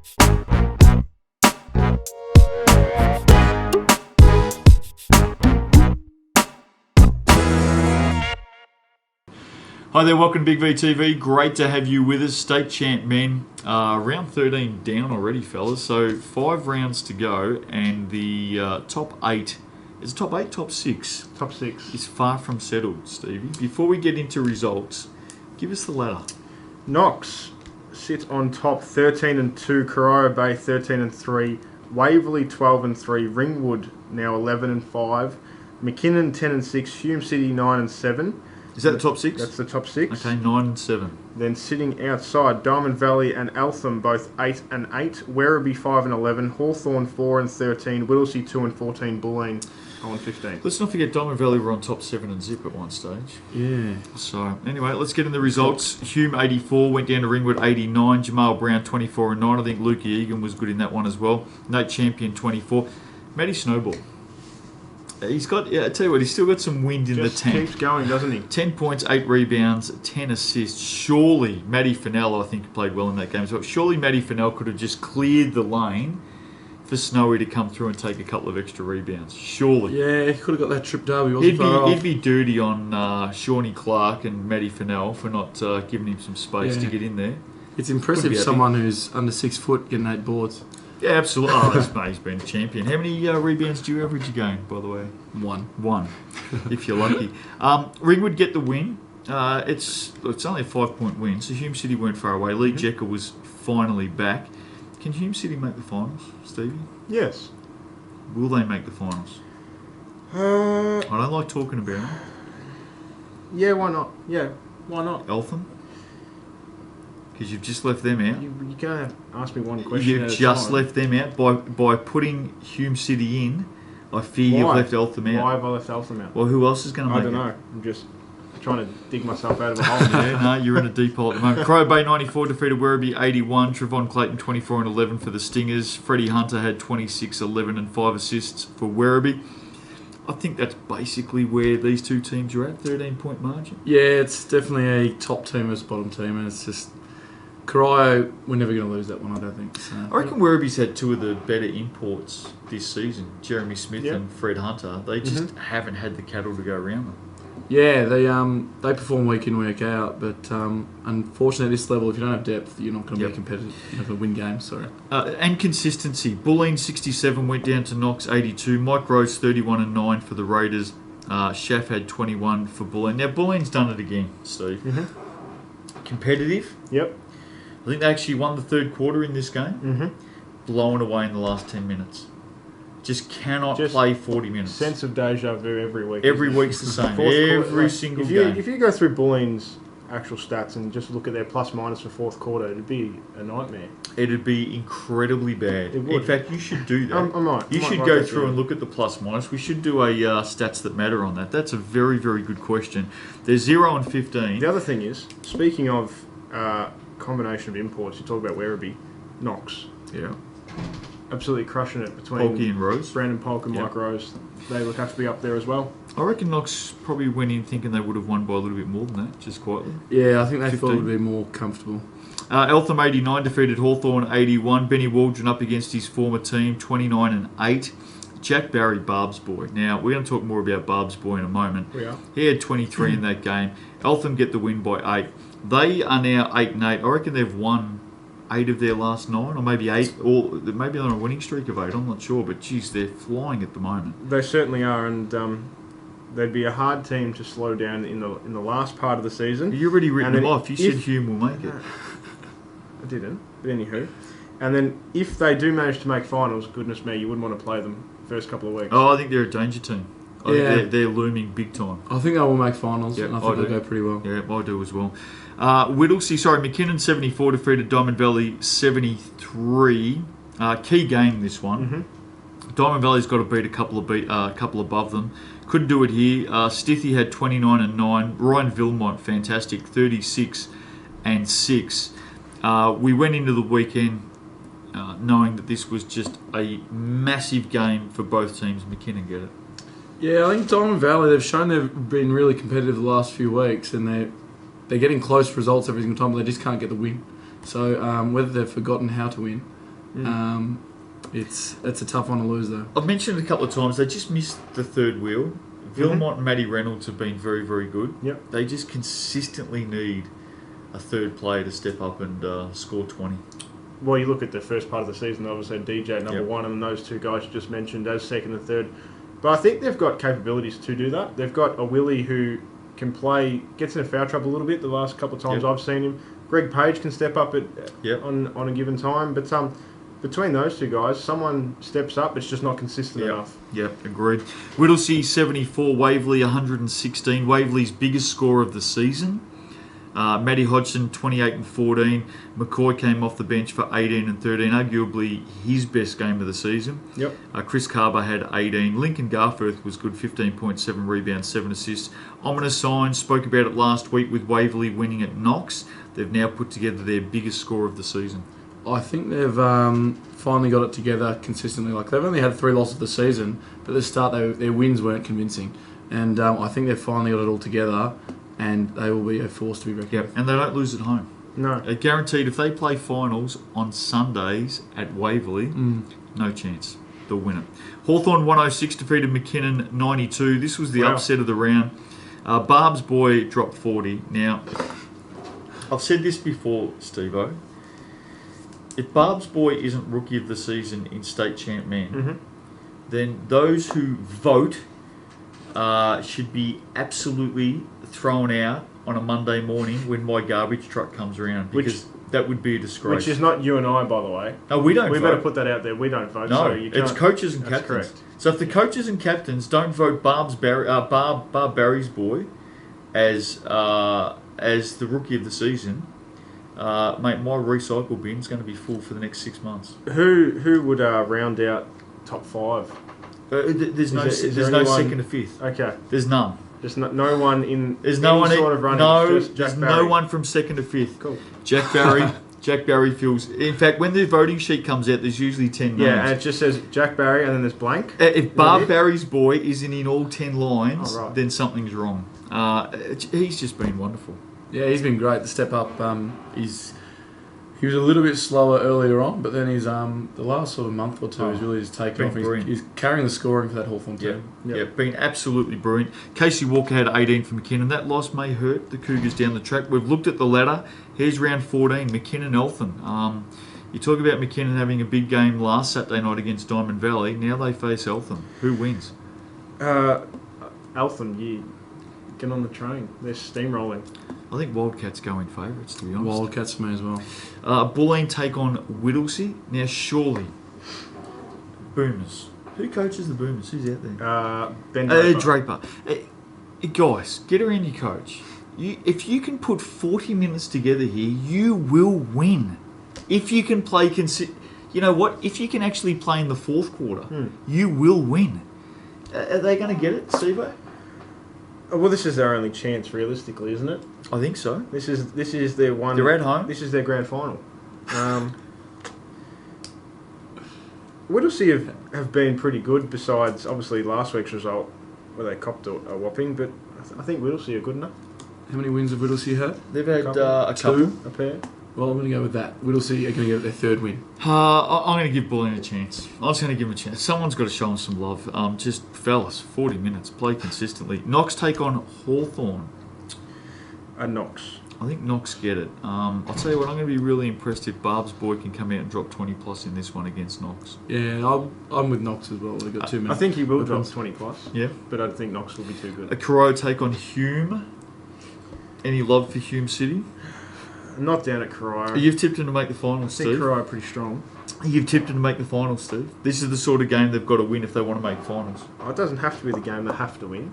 Hi there, welcome to Big VTV. Great to have you with us, state champ men. Round 13 down already, fellas. So 5 rounds to go, and the top 8, is it top 8, top 6? Top 6. Is far from settled, Stevie. Before we get into results, give us the ladder. Knox sit on top 13-2, Corio Bay 13-3, Waverley 12-3, Ringwood now 11-5, McKinnon 10-6, Hume City 9-7. Is that the top 6? That's the top 6. Okay, 9-7. Then sitting outside, Diamond Valley and Eltham both 8-8, Werribee 5-11, Hawthorn 4-13, Whittlesea 2-14, Bulleen 0-15. Let's not forget Diamond Valley were on top 7 and zip at one stage. Yeah. So, anyway, let's get in the results. Hume 84, went down to Ringwood 89, Jamal Brown 24-9. I think Lukey Egan was good in that one as well. Nate Champion 24. Matty Snowball. He's got, I tell you what, he's still got some wind in the tank. Keeps going, doesn't he? 10 points, 8 rebounds, 10 assists. Surely Matty Fennell, I think, played well in that game as well. Surely Matty Fennell could have just cleared the lane for Snowy to come through and take a couple of extra rebounds. Surely. Yeah, he could have got that trip derby. He'd be dirty on Shawnee Clark and Matty Fennell for not giving him some space to get in there. It's impressive someone who's under 6 foot getting 8 boards. Yeah, absolutely. He's been a champion. How many rebounds do you average a game, by the way? 1, if you're lucky. Ringwood get the win. It's only a 5-point win, so Hume City weren't far away. Lee Jecker was finally back. Can Hume City make the finals, Stevie? Yes. Will they make the finals? I don't like talking about them. Yeah, why not? Yeah, why not? Eltham? Because you've just left them out. You can't ask me one question. You've just left them out by putting Hume City in. I fear you've left Eltham out. Why have I left Eltham out? Well, who else is going to make it? I don't know. I'm just trying to dig myself out of a hole. Yeah, no, you're in a deep hole at the moment. Crow Bay 94 defeated Werribee 81. Trevon Clayton 24-11 for the Stingers. Freddie Hunter had 26-11 and 5 assists for Werribee. I think that's basically where these two teams are at, 13-point margin. Yeah, it's definitely a top team versus bottom team, and it's just Corio, we're never going to lose that one, I don't think. So. I reckon Werribee's had 2 of the better imports this season, Jeremy Smith and Fred Hunter. They just haven't had the cattle to go around them. Yeah, they perform week in, week out, but unfortunately at this level, if you don't have depth, you're not going to be competitive. You're not going to win games, sorry. And consistency. Bulleen 67 went down to Knox 82. Mike Rose 31-9 for the Raiders. Schaff had 21 for Bulleen. Now, Bulleen's done it again, Steve. Competitive. Yep. I think they actually won the third quarter in this game. Blown away in the last 10 minutes. Just cannot play 40 minutes. Sense of deja vu every week. Every week's the same. Every single game. If you go through Bulleen's actual stats and just look at their plus minus for fourth quarter, it'd be a nightmare. It'd be incredibly bad. It would. In fact, you should do that. I might. You should go through and look at the plus minus. We should do a stats that matter on that. That's a very, very good question. They're 0 and 15. The other thing is, speaking of combination of imports, you talk about Werribee, Knox. Yeah. Absolutely crushing it between Polky and Rose. Brandon Polk and Mike Rose. They would have to be up there as well. I reckon Knox probably went in thinking they would have won by a little bit more than that, just quietly. Yeah, I think they thought it would be more comfortable. Eltham 89 defeated Hawthorn 81. Benny Waldron up against his former team 29-8. Jack Barry, Barb's boy. Now, we're going to talk more about Barb's boy in a moment. We are. He had 23 in that game. Eltham get the win by 8. They are now 8-8. I reckon they've won 8 of their last 9, or maybe 8, or maybe they're on a winning streak of 8. I'm not sure, but geez, they're flying at the moment. They certainly are, and they'd be a hard team to slow down in the last part of the season. You already written them off. You said Hume will make it. I didn't, but anywho. And then if they do manage to make finals, goodness me, you wouldn't want to play them first couple of weeks. Oh, I think they're a danger team. I think they're looming big time. I think they will make finals, and I think they'll go pretty well. Yeah, I do as well. McKinnon 74 defeated Diamond Valley 73. Key game this one. Diamond Valley's got to beat a couple above them. Couldn't do it here. Stithy had 29-9. Ryan Vilmont, fantastic, 36-6. We went into the weekend knowing that this was just a massive game for both teams. McKinnon get it. Yeah, I think Diamond Valley, they've shown they've been really competitive the last few weeks, and they're getting close results every single time, but they just can't get the win. So whether they've forgotten how to win, It's a tough one to lose though. I've mentioned it a couple of times, they just missed the third wheel. Vilmont and Matty Reynolds have been very, very good. Yep. They just consistently need a third player to step up and score 20. Well, you look at the first part of the season, they obviously had DJ number Yep. 1 and those two guys you just mentioned as second and third. But I think they've got capabilities to do that. They've got a Willie who can play, gets in foul trouble a little bit the last couple of times Yep. I've seen him. Greg Page can step up Yep. on a given time. But between those two guys, someone steps up, it's just not consistent enough. Yep, agreed. Whittlesea 74, Waverley 116. Waverley's biggest score of the season. Matty Hodgson 28 and 14. McCoy came off the bench for 18 and 13, arguably his best game of the season. Yep. Chris Carver had 18. Lincoln Garforth was good, 15.7 rebounds, 7 assists. Ominous signs, spoke about it last week with Waverley winning at Knox. They've now put together their biggest score of the season. I think they've finally got it together consistently. Like they've only had 3 losses this season, but at the start their wins weren't convincing, and I think they've finally got it all together, and they will be a force to be reckoned with. And they don't lose at home. No. Guaranteed, if they play finals on Sundays at Waverley, no chance. They'll win it. Hawthorn 106 defeated McKinnon 92. This was the upset of the round. Barb's boy dropped 40. Now, I've said this before, Steve-O. If Barb's boy isn't Rookie of the Season in State Champ Man, then those who vote should be absolutely thrown out on a Monday morning when my garbage truck comes around, because that would be a disgrace. Which is not you and I, by the way. No, we don't We vote. better put that out there. We don't vote. No, so you it's can't- coaches and That's captains. correct. So if the coaches and captains don't vote Barb Barry's boy as the Rookie of the Season, mate, my recycle bin's going to be full for the next 6 months. Who would round out top 5? There's no is there no anyone- second or fifth. Okay. There's none. Just no one in There's no any one. sort of running. No, it's just there's Jack no Barry. one from second to fifth. Cool. Jack Barry. Jack Barry feels. In fact, when the voting sheet comes out, there's usually 10 names. Yeah, and it just says Jack Barry, and then there's blank. If Barb Barry's boy isn't in all 10 lines, Oh, right. then something's wrong. He's just been wonderful. Yeah, he's been great. The step up. He was a little bit slower earlier on, but then he's the last sort of month or two he's really just taken been off. brilliant. He's carrying the scoring for that Hawthorn Yeah, team. yeah, been absolutely brilliant. Casey Walker had 18 for McKinnon. That loss may hurt the Cougars down the track. We've looked at the ladder. Here's round 14, McKinnon-Eltham. You talk about McKinnon having a big game last Saturday night against Diamond Valley. Now they face Eltham. Who wins? Eltham, get on the train. They're steamrolling. I think Wildcats go in favourites, to be honest. Wildcats for me as well. Bulleen take on Whittlesea. Now, surely, Boomers. Who coaches the Boomers? Who's out there? Ben Draper. Draper. Guys, get around your coach. If you can put 40 minutes together here, you will win. If you can play... You know what? If you can actually play in the fourth quarter, you will win. Are they going to get it, Steve-O? Well, this is their only chance, realistically, isn't it? I think so. This is their one. They're at home. This is their grand final. Whittlesea have been pretty good, besides obviously last week's result where they copped a whopping. But I think Whittlesea are good enough. How many wins have Whittlesea had? They've had a couple. Two. A pair. Well, I'm going to go with that. Whittlesea are going to get their third win. I'm going to give Bulleen a chance. I'm just going to give him a chance. Someone's got to show him some love. Just, fellas, 40 minutes. Play consistently. Knox take on Hawthorn. Knox. I think Knox get it. I'll tell you what, I'm going to be really impressed if Barb's boy can come out and drop 20 plus in this one against Knox. Yeah, I'm with Knox as well. They've got 2 minutes. I think he will drop 20 plus. Yeah. But I think Knox will be too good. A Corowa take on Hume. Any love for Hume City? Not down at Corowa. You've tipped him to make the finals, I think Steve. Corowa are pretty strong. You've tipped him to make the finals, Steve. This is the sort of game they've got to win if they want to make finals. Oh, it doesn't have to be the game they have to win.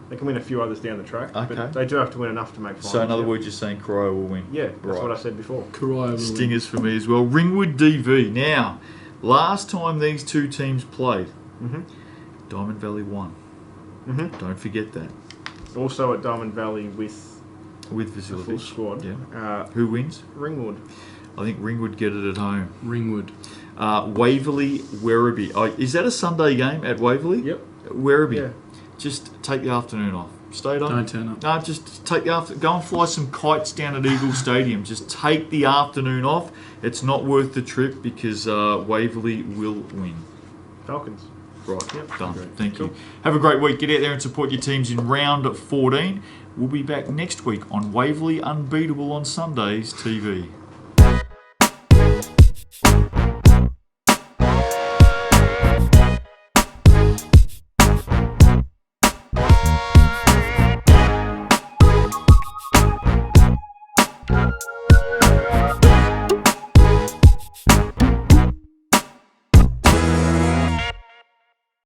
They can win a few others down the track, Okay. but they do have to win enough to make finals. So in other words, you're saying Corowa will win. Yeah, that's Right. what I said before. Corowa will Stingers for me as well. Ringwood DV. Now, last time these two teams played, Diamond Valley won. Don't forget that. Also at Diamond Valley with With the full facilities. squad. Yeah. Who wins? Ringwood. I think Ringwood get it at home. Ringwood. Waverley, Werribee. Oh, is that a Sunday game at Waverley? Yep. Werribee. Yeah. Just take the afternoon off. Stay at home. Don't turn up. No, just take the go and fly some kites down at Eagle Stadium. Just take the afternoon off. It's not worth the trip because Waverley will win. Falcons. Right, Yep. done. Great. Thank Cool. you. Have a great week. Get out there and support your teams in round 14. We'll be back next week on Waverley Unbeatable on Sundays TV.